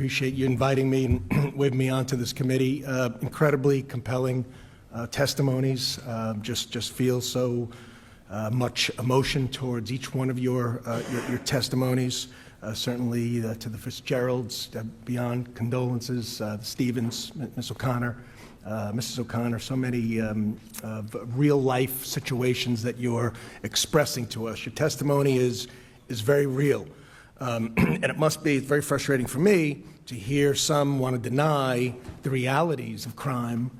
Appreciate you inviting me and waving me onto this committee. Incredibly compelling testimonies. Just feel so much emotion towards each one of your testimonies. Certainly to the Fitzgeralds, beyond condolences, the Stevens, Ms. O'Connor, Mrs. O'Connor, so many real life situations that you're expressing to us. Your testimony is very real. And it must be very frustrating for me to hear some want to deny the realities of crime,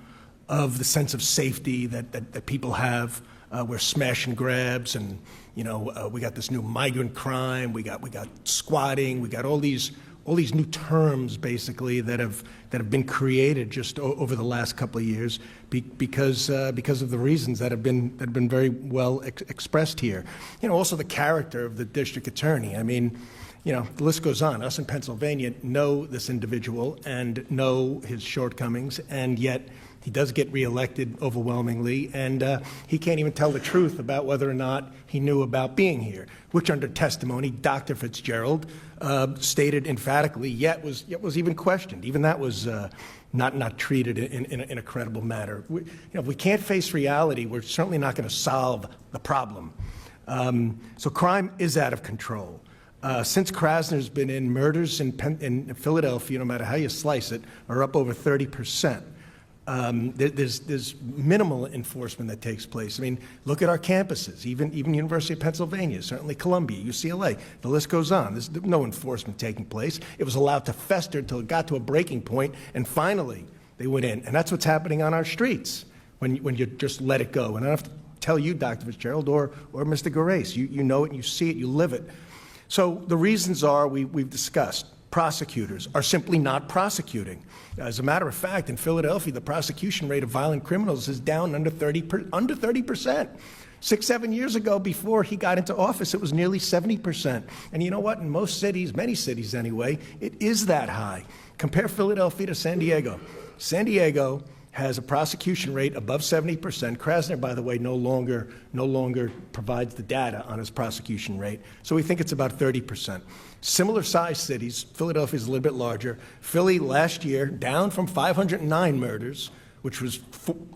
of the sense of safety that people have. We're smash and grabs, and we got this new migrant crime. We got squatting. We got all these new terms basically that have been created just over the last couple of years because of the reasons that have been very well expressed here. Also the character of the district attorney. I mean, the list goes on. Us in Pennsylvania know this individual and know his shortcomings, and yet he does get reelected overwhelmingly, and he can't even tell the truth about whether or not he knew about being here, which under testimony, Dr. Fitzgerald stated emphatically, yet was even questioned. Even that was not treated in a credible manner. If we can't face reality, we're certainly not going to solve the problem. So crime is out of control. Since Krasner's been in, murders in Philadelphia, no matter how you slice it, are up over 30%. There's minimal enforcement that takes place. I mean, look at our campuses, even University of Pennsylvania, certainly Columbia, UCLA. The list goes on. There's no enforcement taking place. It was allowed to fester until it got to a breaking point, and finally they went in. And that's what's happening on our streets when you just let it go. And I don't have to tell you, Dr. Fitzgerald or Mr. Gerace. You know it, and you see it, you live it. So the reasons are we've discussed. Prosecutors are simply not prosecuting. As a matter of fact, in Philadelphia, the prosecution rate of violent criminals is down under 30%. 6-7 years ago, before he got into office, it was nearly 70%. And you know what? In most cities, many cities anyway, it is that high. Compare Philadelphia to San Diego. San Diego has a prosecution rate above 70%. Krasner, by the way, no longer provides the data on his prosecution rate. So we think it's about 30%. Similar sized cities, Philadelphia is a little bit larger. Philly last year down from 509 murders, which was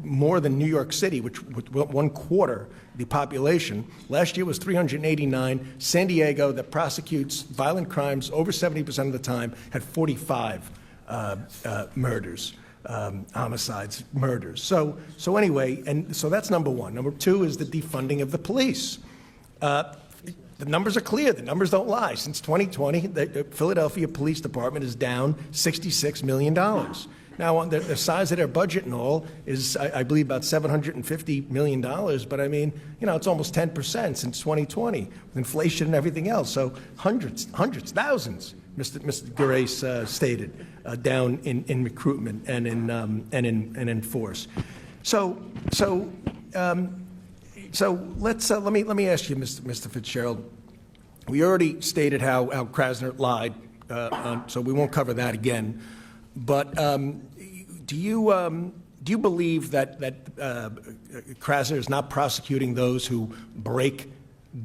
more than New York City, which with 1/4 the population. Last year was 389. San Diego, that prosecutes violent crimes over 70% of the time, had 45 murders. Homicides, murders. So anyway, and so that's number one. Number two is the defunding of the police. The numbers are clear. The numbers don't lie. Since 2020, the Philadelphia Police Department is down $66 million. Now, on the size of their budget and all is, I believe, about $750 million. But I mean, it's almost 10% since 2020 with inflation and everything else. So hundreds, thousands. Mr. Gerace stated down in recruitment and in force. So let's let me ask you, Mr. Fitzgerald. We already stated how Krasner lied, so we won't cover that again. But do you believe that Krasner is not prosecuting those who break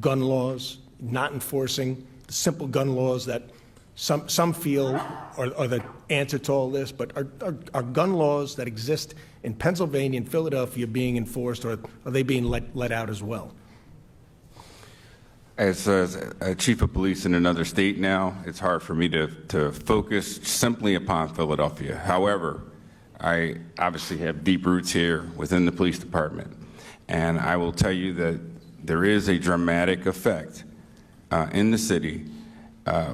gun laws, not enforcing the simple gun laws that some feel are the answer to all this, but are gun laws that exist in Pennsylvania and Philadelphia being enforced, or are they being let out as well? As a chief of police in another state now, it's hard for me to focus simply upon Philadelphia. However, I obviously have deep roots here within the police department, and I will tell you that there is a dramatic effect in the city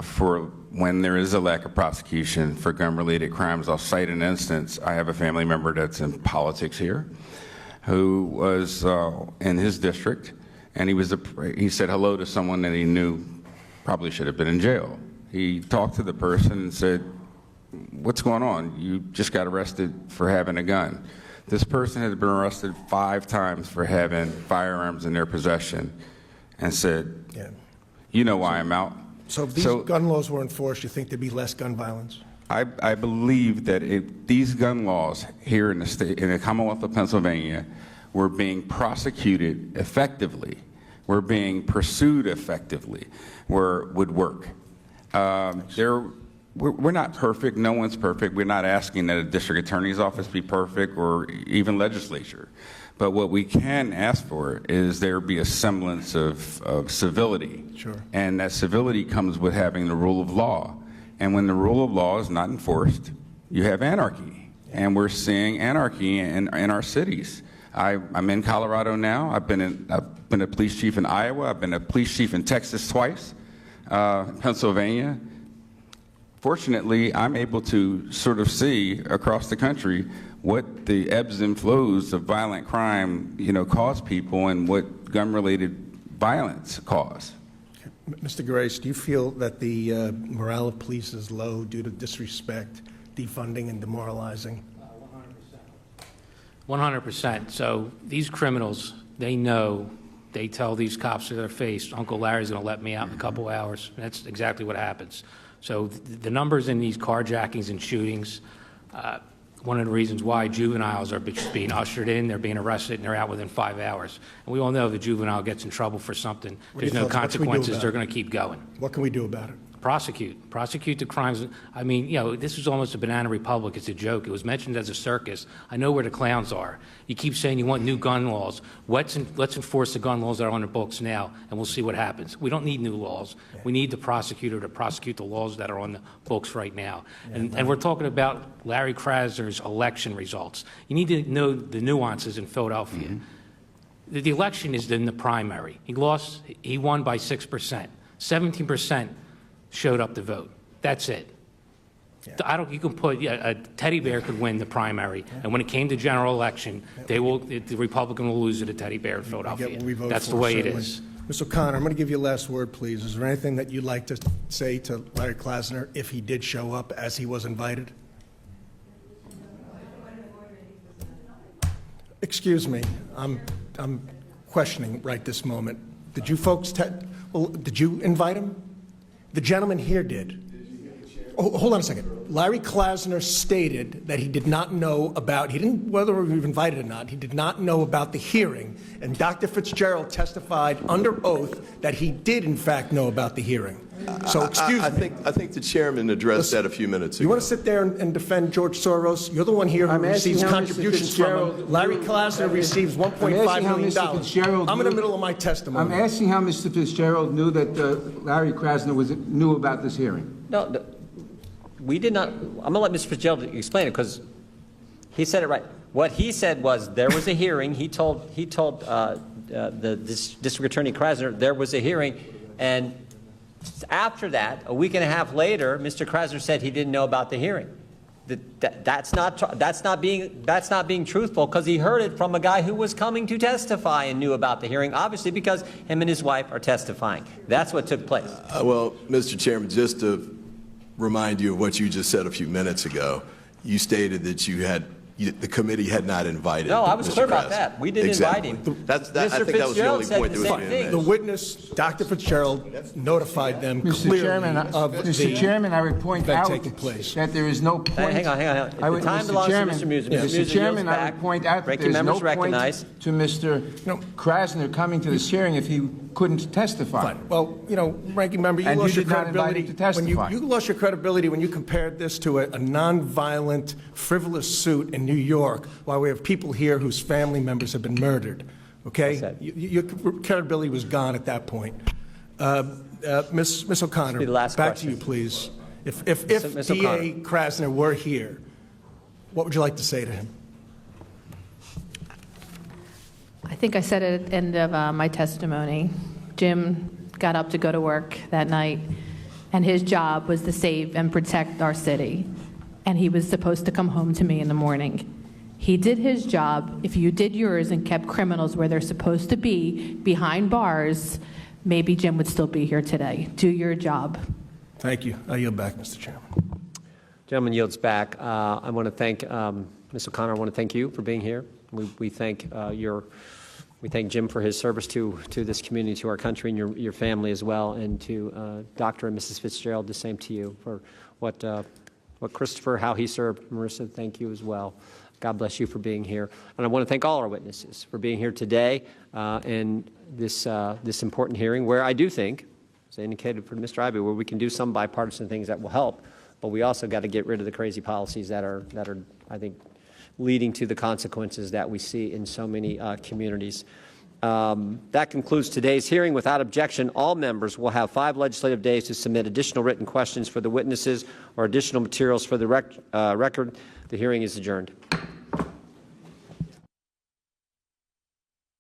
for when there is a lack of prosecution for gun-related crimes. I'll cite an instance. I have a family member that's in politics here who was in his district, and he said hello to someone that he knew probably should have been in jail. He talked to the person and said, "What's going on? You just got arrested for having a gun." This person had been arrested 5 times for having firearms in their possession, and said, "Yeah, you know why I'm out." So if these gun laws were enforced, you think there'd be less gun violence? I believe that if these gun laws here in the Commonwealth of Pennsylvania were being prosecuted effectively, were being pursued effectively, would work. we're not perfect. No one's perfect. We're not asking that a district attorney's office be perfect or even legislature. But what we can ask for is there be a semblance of civility. Sure. And that civility comes with having the rule of law. And when the rule of law is not enforced, you have anarchy. And we're seeing anarchy in our cities. I'm in Colorado now. I've been a police chief in Iowa. I've been a police chief in Texas twice, Pennsylvania. Fortunately, I'm able to sort of see across the country what the ebbs and flows of violent crime, cause people and what gun-related violence cause. Mr. Grace, do you feel that the morale of police is low due to disrespect, defunding, and demoralizing? 100%. So these criminals, they know, they tell these cops to their face, Uncle Larry's going to let me out in a couple hours. That's exactly what happens. So the numbers in these carjackings and shootings, one of the reasons why juveniles are being ushered in, they're being arrested, and they're out within 5 hours. And we all know if a juvenile gets in trouble for something, there's no consequences, they're going to keep going. What can we do about it? Prosecute the crimes. I mean, this is almost a banana republic. It's a joke. It was mentioned as a circus. I know where the clowns are. You keep saying you want new gun laws. Let's enforce the gun laws that are on the books now, and we'll see what happens. We don't need new laws. We need the prosecutor to prosecute the laws that are on the books right now. And we're talking about Larry Krasner's election results. You need to know the nuances in Philadelphia. Mm-hmm. The election is in the primary. He won by 6%. 17% showed up to vote. That's it. Yeah. You can put a teddy bear could win the primary, and when it came to general election, the Republican will lose to the teddy bear in Philadelphia. That's the way it is. Mr. O'Connor, I'm going to give you a last word, please. Is there anything that you'd like to say to Larry Krasner if he did show up as he was invited? Excuse me, I'm questioning right this moment. Did you folks did you invite him? The gentleman here did. Oh, hold on a second. Larry Krasner stated that he did not know about, whether we were invited or not, he did not know about the hearing. And Dr. Fitzgerald testified under oath that he did, in fact, know about the hearing. So, excuse me. I think the chairman addressed that a few minutes ago. You want to sit there and defend George Soros? You're the one here who receives contributions from him. Larry Krasner receives $1.5 million. I'm in the middle of my testimony. I'm asking how Mr. Fitzgerald knew that Larry Krasner knew about this hearing. No, we did not. I'm going to let Mr. Fitzgerald explain it because he said it right. What he said was there was a hearing. He told the District Attorney Krasner there was a hearing, and after that, a week and a half later, Mr. Krasner said he didn't know about the hearing. That's not being truthful because he heard it from a guy who was coming to testify and knew about the hearing, obviously because him and his wife are testifying. That's what took place. Well, Mr. Chairman, just to remind you of what you just said a few minutes ago, you stated that the committee had not invited. No, I was Mr. clear Krasner. about that. We didn't invite him. I think that was the only point that was being made. The witness, Dr. Fitzgerald, notified them clearly of Mr. Chairman, I would point out that there is no point. Hang on. The time belongs to Mr. Meuser. Mr. Chairman, I would point out that there is no point to Mr. Krasner coming to this hearing if he couldn't testify. Fine. Well, Ranking Member, you lost your credibility. To testify. You lost your credibility when you compared this to a nonviolent, frivolous suit in New York, while we have people here whose family members have been murdered. Okay, your credibility was gone at that point. Ms. O'Connor, back to you, please. If DA Krasner were here, what would you like to say to him? I think I said it at the end of my testimony. Jim got up to go to work that night, and his job was to save and protect our city. And he was supposed to come home to me in the morning. He did his job. If you did yours and kept criminals where they're supposed to be, behind bars, maybe Jim would still be here today. Do your job. Thank you. I yield back, Mr. Chairman. Gentleman yields back. I want to thank Ms. O'Connor. I want to thank you for being here. We thank we thank Jim for his service to this community, to our country, and your family as well, and to Dr. and Mrs. Fitzgerald. The same to you for what Christopher, how he served. Marissa, thank you as well. God bless you for being here. And I want to thank all our witnesses for being here today in this important hearing where I do think, as I indicated for Mr. Ivey, where we can do some bipartisan things that will help but we also got to get rid of the crazy policies that are, I think, leading to the consequences that we see in so many communities. That concludes today's hearing. Without objection, all members will have 5 legislative days to submit additional written questions for the witnesses or additional materials for the record. The hearing is adjourned.